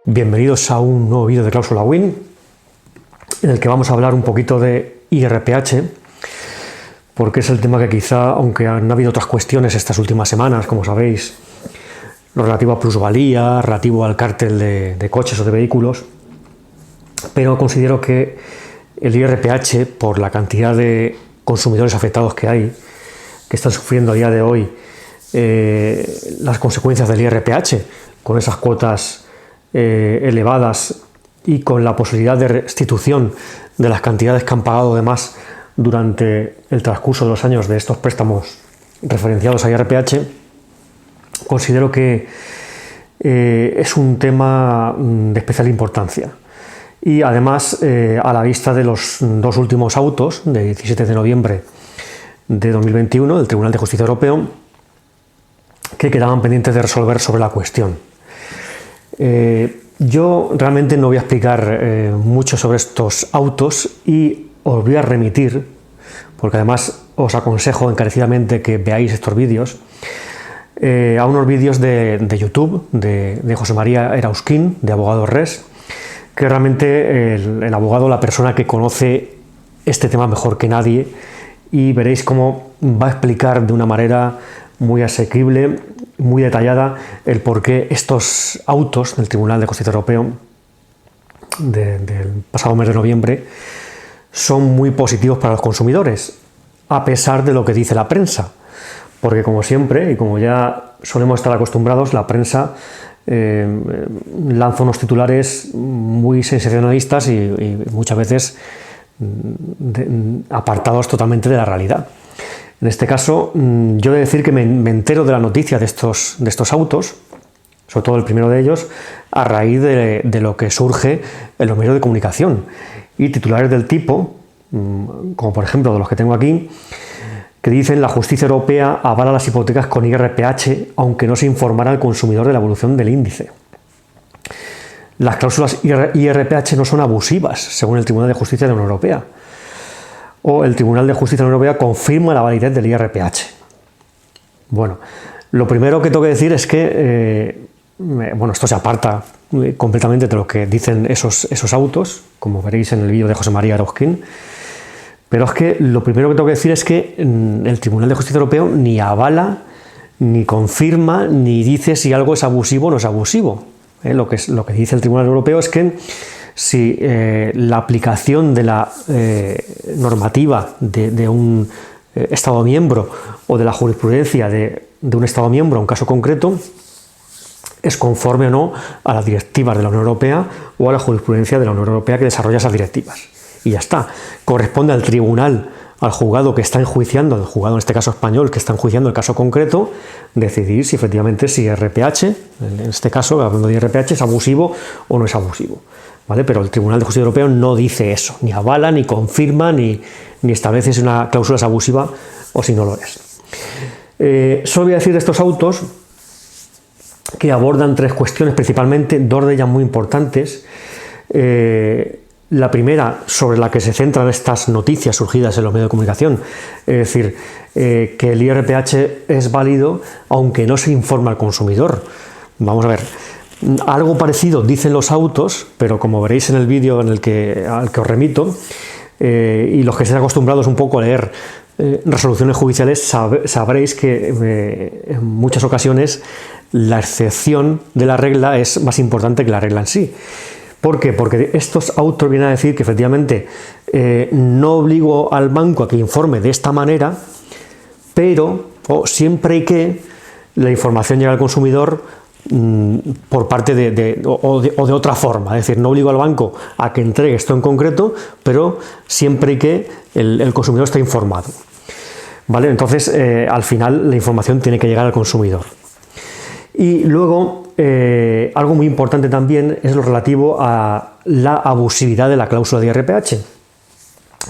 Bienvenidos a un nuevo vídeo de Cláusula Win, en el que vamos a hablar un poquito de IRPH, porque es el tema que quizá, aunque han habido otras cuestiones estas últimas semanas, como sabéis, lo relativo a plusvalía, relativo al cártel de coches o de vehículos, pero considero que el IRPH, por la cantidad de consumidores afectados que hay, que están sufriendo a día de hoy las consecuencias del IRPH, con esas cuotas elevadas y con la posibilidad de restitución de las cantidades que han pagado de más durante el transcurso de los años de estos préstamos referenciados a IRPH, considero que es un tema de especial importancia. Y además, a la vista de los dos últimos autos de 17 de noviembre de 2021 del Tribunal de Justicia Europeo, que quedaban pendientes de resolver sobre la cuestión. Yo realmente no voy a explicar mucho sobre estos autos y os voy a remitir, porque además os aconsejo encarecidamente que veáis estos vídeos, a unos vídeos de YouTube de José María Erausquín, de Abogado Res, que realmente el abogado, la persona que conoce este tema mejor que nadie, y veréis cómo va a explicar de una manera muy asequible, muy detallada, el por qué estos autos del Tribunal de Justicia Europeo del pasado mes de noviembre son muy positivos para los consumidores, a pesar de lo que dice la prensa. Porque, como siempre, y como ya solemos estar acostumbrados, la prensa lanza unos titulares muy sensacionalistas y muchas veces apartados totalmente de la realidad. En este caso, yo he de decir que me entero de la noticia de estos autos, sobre todo el primero de ellos, a raíz de lo que surge en los medios de comunicación. Y titulares del tipo, como por ejemplo de los que tengo aquí, que dicen: la justicia europea avala las hipotecas con IRPH, aunque no se informara al consumidor de la evolución del índice. Las cláusulas IRPH no son abusivas, según el Tribunal de Justicia de la Unión Europea. O el Tribunal de Justicia de la Unión Europea confirma la validez del IRPH. Bueno, lo primero que tengo que decir es que, esto se aparta completamente de lo que dicen esos autos, como veréis en el vídeo de José María Erausquín, pero es que lo primero que tengo que decir es que el Tribunal de Justicia Europeo ni avala, ni confirma, ni dice si algo es abusivo o no es abusivo. Lo que dice el Tribunal Europeo es que si la aplicación de la normativa de un Estado miembro o de la jurisprudencia de un Estado miembro, un caso concreto, es conforme o no a las directivas de la Unión Europea o a la jurisprudencia de la Unión Europea que desarrolla esas directivas. Y ya está. Corresponde al tribunal, al juzgado que está enjuiciando, el juzgado en este caso español, que está enjuiciando el caso concreto, decidir si efectivamente si IRPH, en este caso hablando de IRPH, es abusivo o no es abusivo. ¿Vale? Pero el Tribunal de Justicia Europeo no dice eso, ni avala, ni confirma, ni establece si una cláusula es abusiva o si no lo es. Solo voy a decir de estos autos que abordan tres cuestiones principalmente, dos de ellas muy importantes. La primera, sobre la que se centran estas noticias surgidas en los medios de comunicación, es decir, que el IRPH es válido aunque no se informa al consumidor. Vamos a ver. Algo parecido dicen los autos, pero como veréis en el vídeo al que os remito, y los que estéis acostumbrados un poco a leer resoluciones judiciales, sabréis que en muchas ocasiones la excepción de la regla es más importante que la regla en sí. ¿Por qué? Porque estos autos vienen a decir que efectivamente no obligo al banco a que informe de esta manera, pero siempre y que la información llegue al consumidor por parte de otra forma. Es decir, no obligo al banco a que entregue esto en concreto, pero siempre y que el consumidor esté informado. ¿Vale? Entonces, al final la información tiene que llegar al consumidor. Y luego, algo muy importante también es lo relativo a la abusividad de la cláusula de IRPH.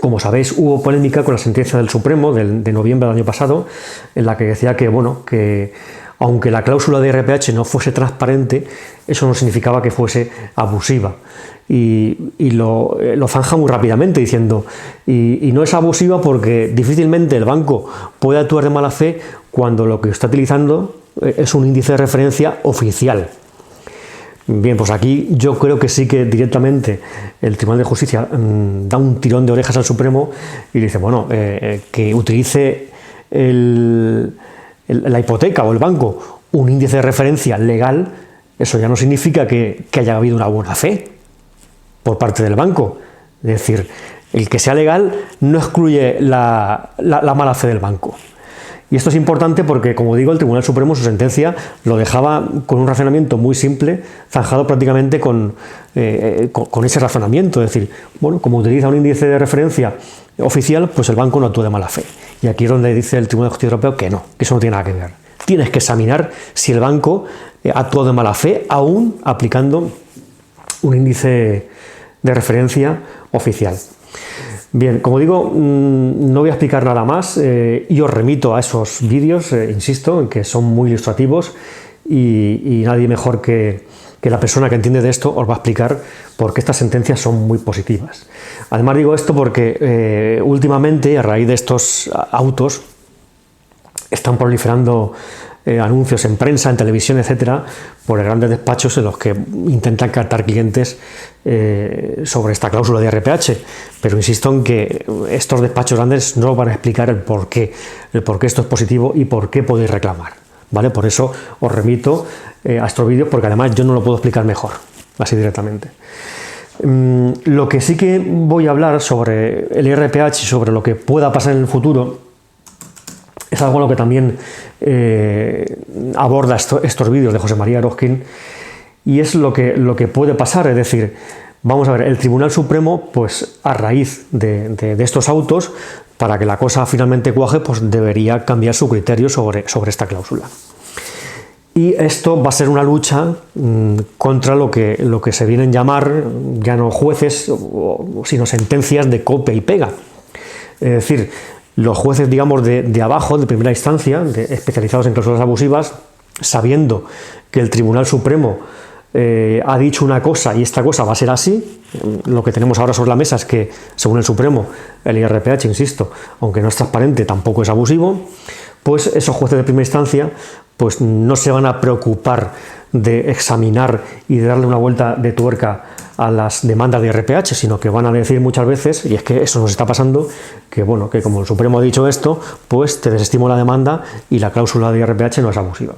Como sabéis, hubo polémica con la sentencia del Supremo de noviembre del año pasado, en la que decía que aunque la cláusula de IRPH no fuese transparente, eso no significaba que fuese abusiva. Y lo zanja muy rápidamente diciendo, y no es abusiva porque difícilmente el banco puede actuar de mala fe cuando lo que está utilizando es un índice de referencia oficial. Bien, pues aquí yo creo que sí que directamente el Tribunal de Justicia da un tirón de orejas al Supremo y dice, bueno, que utilice la hipoteca o el banco un índice de referencia legal, eso ya no significa que haya habido una buena fe por parte del banco. Es decir, el que sea legal no excluye la mala fe del banco. Y esto es importante porque, como digo, el Tribunal Supremo, su sentencia, lo dejaba con un razonamiento muy simple, zanjado prácticamente con ese razonamiento. Es decir, bueno, como utiliza un índice de referencia oficial, pues el banco no actúa de mala fe. Y aquí es donde dice el Tribunal de Justicia Europeo que no, que eso no tiene nada que ver. Tienes que examinar si el banco actuó de mala fe, aún aplicando un índice de referencia oficial. Bien, como digo, no voy a explicar nada más y os remito a esos vídeos, insisto, en que son muy ilustrativos y nadie mejor que la persona que entiende de esto os va a explicar por qué estas sentencias son muy positivas. Además digo esto porque últimamente, a raíz de estos autos, están proliferando anuncios en prensa, en televisión, etcétera, por grandes despachos en los que intentan captar clientes sobre esta cláusula de IRPH. Pero insisto en que estos despachos grandes no van a explicar el por qué esto es positivo y por qué podéis reclamar, ¿vale? Por eso os remito a estos vídeos, porque además yo no lo puedo explicar mejor, así directamente. Lo que sí que voy a hablar sobre el IRPH y sobre lo que pueda pasar en el futuro es algo en lo que también aborda estos vídeos de José María Eroskin, y es lo que puede pasar. Es decir, vamos a ver, el Tribunal Supremo, pues a raíz de estos autos, para que la cosa finalmente cuaje, pues debería cambiar su criterio sobre esta cláusula. Y esto va a ser una lucha contra lo que se vienen a llamar, ya no jueces, sino sentencias de copia y pega. Es decir, los jueces, digamos, de abajo, de primera instancia, especializados en cláusulas abusivas, sabiendo que el Tribunal Supremo ha dicho una cosa y esta cosa va a ser así, lo que tenemos ahora sobre la mesa es que, según el Supremo, el IRPH, insisto, aunque no es transparente, tampoco es abusivo, pues esos jueces de primera instancia pues no se van a preocupar de examinar y de darle una vuelta de tuerca a las demandas de IRPH, sino que van a decir muchas veces, y es que eso nos está pasando, que bueno, que como el Supremo ha dicho esto, pues te desestimo la demanda y la cláusula de IRPH no es abusiva.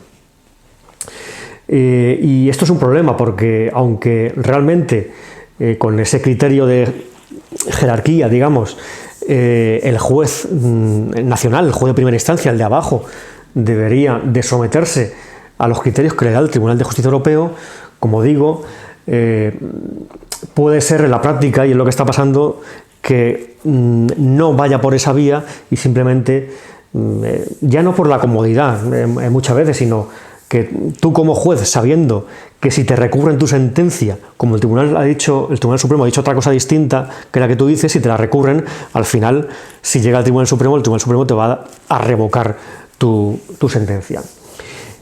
Y esto es un problema porque, aunque realmente con ese criterio de jerarquía, digamos, el juez nacional, el juez de primera instancia, el de abajo, debería de someterse a los criterios que le da el Tribunal de Justicia Europeo, como digo, puede ser en la práctica, y es lo que está pasando, que no vaya por esa vía y simplemente, ya no por la comodidad muchas veces, sino que tú como juez, sabiendo que si te recurren tu sentencia, como el Tribunal Supremo ha dicho otra cosa distinta que la que tú dices, si te la recurren, al final, si llega al Tribunal Supremo, el Tribunal Supremo te va a revocar tu sentencia.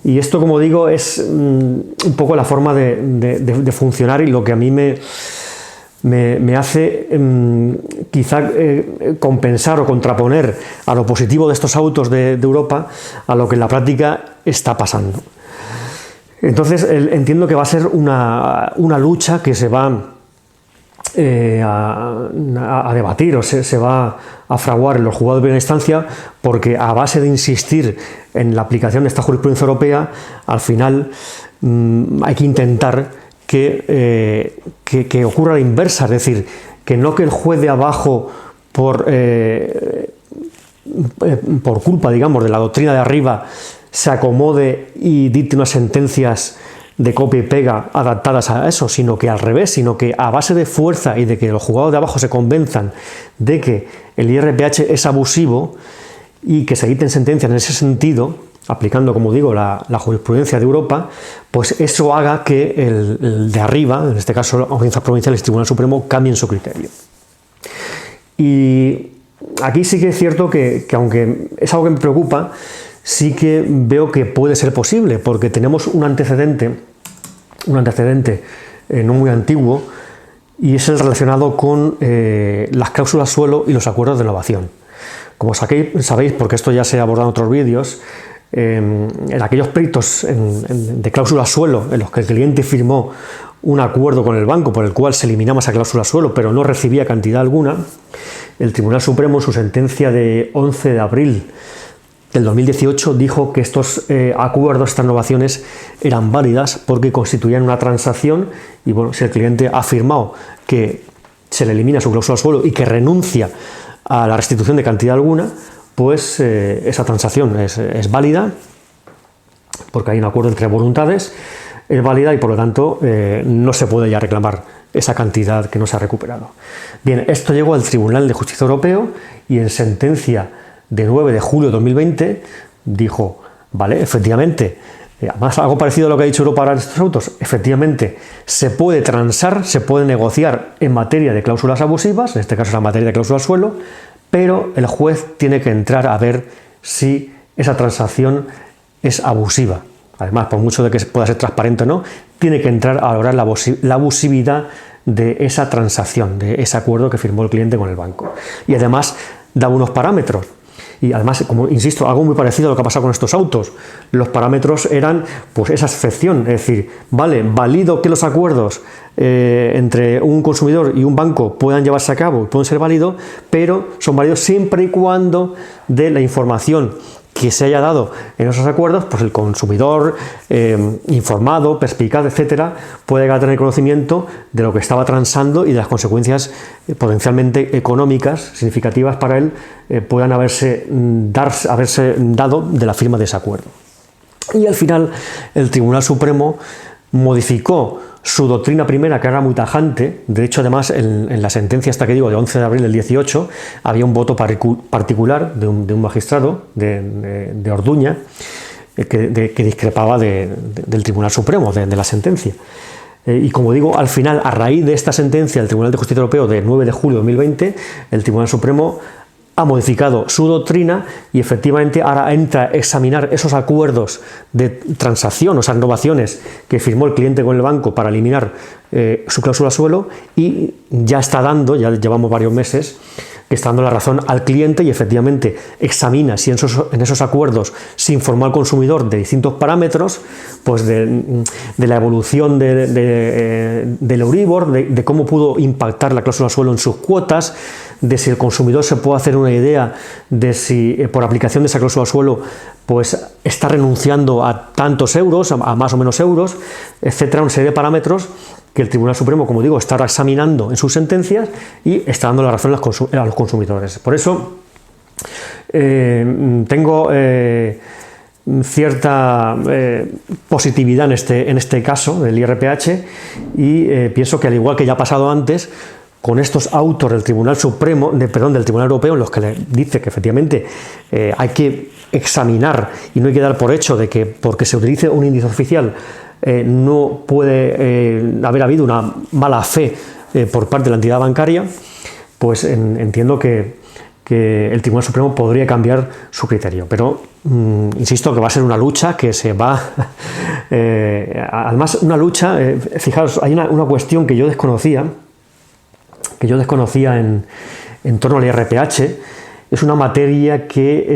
Y esto, como digo, es un poco la forma de funcionar, y lo que a mí me hace quizá compensar o contraponer a lo positivo de estos autos de Europa a lo que en la práctica está pasando. Entonces entiendo que va a ser una lucha que se va a debatir, o se va a fraguar en los juzgados de primera instancia, porque a base de insistir en la aplicación de esta jurisprudencia europea, al final hay que intentar que ocurra la inversa, es decir, que no que el juez de abajo, por culpa, digamos, de la doctrina de arriba, se acomode y dicte unas sentencias de copia y pega adaptadas a eso, sino que al revés, sino que a base de fuerza y de que los juzgados de abajo se convenzan de que el IRPH es abusivo y que se dicten sentencias en ese sentido, aplicando, como digo, la jurisprudencia de Europa, pues eso haga que el de arriba, en este caso audiencias provinciales y Tribunal Supremo, cambien su criterio. Y aquí sí que es cierto que aunque es algo que me preocupa, sí que veo que puede ser posible, porque tenemos un antecedente no muy antiguo, y es el relacionado con las cláusulas suelo y los acuerdos de innovación. Como sabéis, porque esto ya se ha abordado en otros vídeos, en aquellos pleitos de cláusula suelo en los que el cliente firmó un acuerdo con el banco por el cual se eliminaba esa cláusula suelo pero no recibía cantidad alguna, el Tribunal Supremo en su sentencia de 11 de abril del 2018 dijo que estos acuerdos, estas novaciones eran válidas porque constituían una transacción y bueno, si el cliente ha firmado que se le elimina su cláusula suelo y que renuncia a la restitución de cantidad alguna, pues esa transacción es válida porque hay un acuerdo entre voluntades, es válida y por lo tanto no se puede ya reclamar esa cantidad que no se ha recuperado. Bien, esto llegó al Tribunal de Justicia Europeo y en sentencia de 9 de julio de 2020 dijo, vale, efectivamente, además algo parecido a lo que ha dicho Europa para estos autos, efectivamente se puede transar, se puede negociar en materia de cláusulas abusivas, en este caso es la materia de cláusula suelo, pero el juez tiene que entrar a ver si esa transacción es abusiva. Además, por mucho de que pueda ser transparente o no, tiene que entrar a valorar la abusividad de esa transacción, de ese acuerdo que firmó el cliente con el banco. Y además daba unos parámetros. Y además, como insisto, algo muy parecido a lo que ha pasado con estos autos. Los parámetros eran pues esa excepción, es decir, vale, válido que los acuerdos entre un consumidor y un banco puedan llevarse a cabo, pueden ser válidos, pero son válidos siempre y cuando de la información que se haya dado en esos acuerdos, pues el consumidor informado, perspicaz, etcétera, puede llegar a tener conocimiento de lo que estaba transando y de las consecuencias potencialmente económicas significativas para él puedan haberse dado de la firma de ese acuerdo. Y al final el Tribunal Supremo modificó su doctrina primera, que era muy tajante. De hecho, además, en la sentencia esta que digo, de 11 de abril del 18, había un voto particular de un magistrado de Orduña que discrepaba del Tribunal Supremo, de la sentencia. Y como digo, al final, a raíz de esta sentencia del Tribunal de Justicia Europeo de 9 de julio de 2020, el Tribunal Supremo ha modificado su doctrina y efectivamente ahora entra a examinar esos acuerdos de transacción, o esas innovaciones que firmó el cliente con el banco para eliminar su cláusula suelo y ya está dando, ya llevamos varios meses, que está dando la razón al cliente y efectivamente examina si en esos acuerdos se informó al consumidor de distintos parámetros, pues de la evolución del Euribor, de cómo pudo impactar la cláusula suelo en sus cuotas, de si el consumidor se puede hacer una idea de si por aplicación de esa cláusula suelo pues está renunciando a tantos euros, a más o menos euros, etcétera, una serie de parámetros que el Tribunal Supremo, como digo, está examinando en sus sentencias y está dando la razón a los consumidores. Por eso tengo cierta positividad en este caso del IRPH y pienso que al igual que ya ha pasado antes, con estos autos del Tribunal Supremo, del Tribunal Europeo, en los que le dice que efectivamente hay que examinar y no hay que dar por hecho de que porque se utilice un índice oficial no puede haber habido una mala fe por parte de la entidad bancaria, pues entiendo que el Tribunal Supremo podría cambiar su criterio. Pero insisto que va a ser una lucha que se va... además, una lucha, fijaros, hay una cuestión que yo desconocía en torno al IRPH. Es una materia en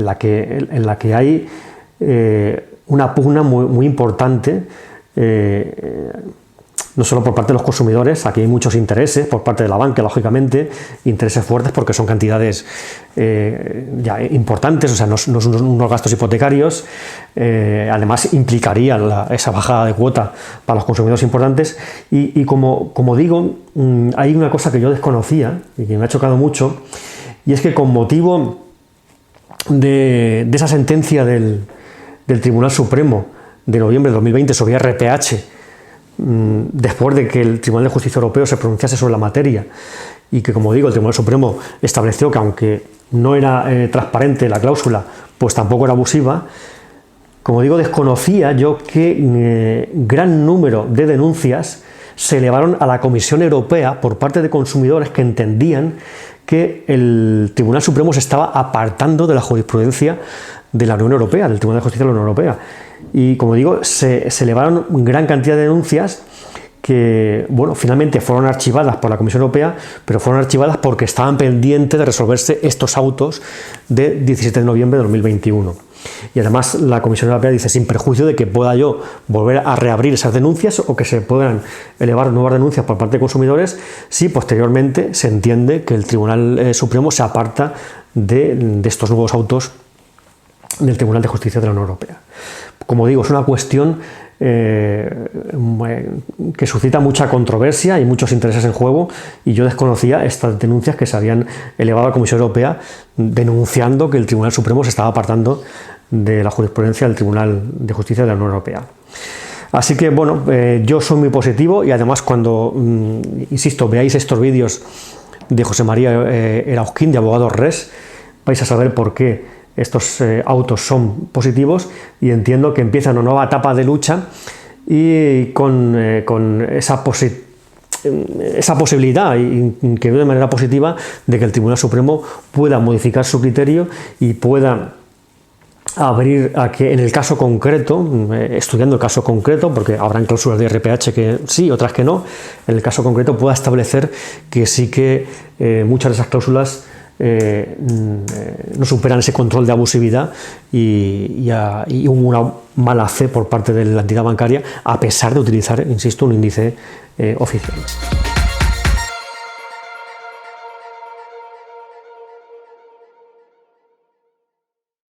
la que hay una pugna muy importante, no solo por parte de los consumidores. Aquí hay muchos intereses por parte de la banca, lógicamente, intereses fuertes porque son cantidades ya importantes, o sea, no son unos gastos hipotecarios. Además implicaría esa bajada de cuota para los consumidores importantes y como digo, hay una cosa que yo desconocía y que me ha chocado mucho, y es que con motivo de esa sentencia del Tribunal Supremo de noviembre de 2020 sobre IRPH, después de que el Tribunal de Justicia Europeo se pronunciase sobre la materia y que, como digo, el Tribunal Supremo estableció que aunque no era transparente la cláusula, pues tampoco era abusiva, como digo, desconocía yo que gran número de denuncias se elevaron a la Comisión Europea por parte de consumidores que entendían que el Tribunal Supremo se estaba apartando de la jurisprudencia de la Unión Europea, del Tribunal de Justicia de la Unión Europea. Y como digo, se elevaron gran cantidad de denuncias que, bueno, finalmente fueron archivadas por la Comisión Europea, pero fueron archivadas porque estaban pendientes de resolverse estos autos de 17 de noviembre de 2021. Y además la Comisión Europea dice, sin perjuicio de que pueda yo volver a reabrir esas denuncias o que se puedan elevar nuevas denuncias por parte de consumidores, si posteriormente se entiende que el Tribunal Supremo se aparta de estos nuevos autos del Tribunal de Justicia de la Unión Europea. Como digo, es una cuestión que suscita mucha controversia y muchos intereses en juego, y yo desconocía estas denuncias que se habían elevado a la Comisión Europea denunciando que el Tribunal Supremo se estaba apartando de la jurisprudencia del Tribunal de Justicia de la Unión Europea. Así que, bueno, yo soy muy positivo, y además cuando, insisto, veáis estos vídeos de José María Erauzkin, de Abogados Res, vais a saber por qué estos autos son positivos, y entiendo que empieza una nueva etapa de lucha, y con esa posibilidad, y que de manera positiva, de que el Tribunal Supremo pueda modificar su criterio y pueda abrir a que en el caso concreto, estudiando el caso concreto, porque habrán cláusulas de RPH que sí, otras que no, en el caso concreto pueda establecer que sí que muchas de esas cláusulas no superan ese control de abusividad y una mala fe por parte de la entidad bancaria, a pesar de utilizar, insisto, un índice oficial.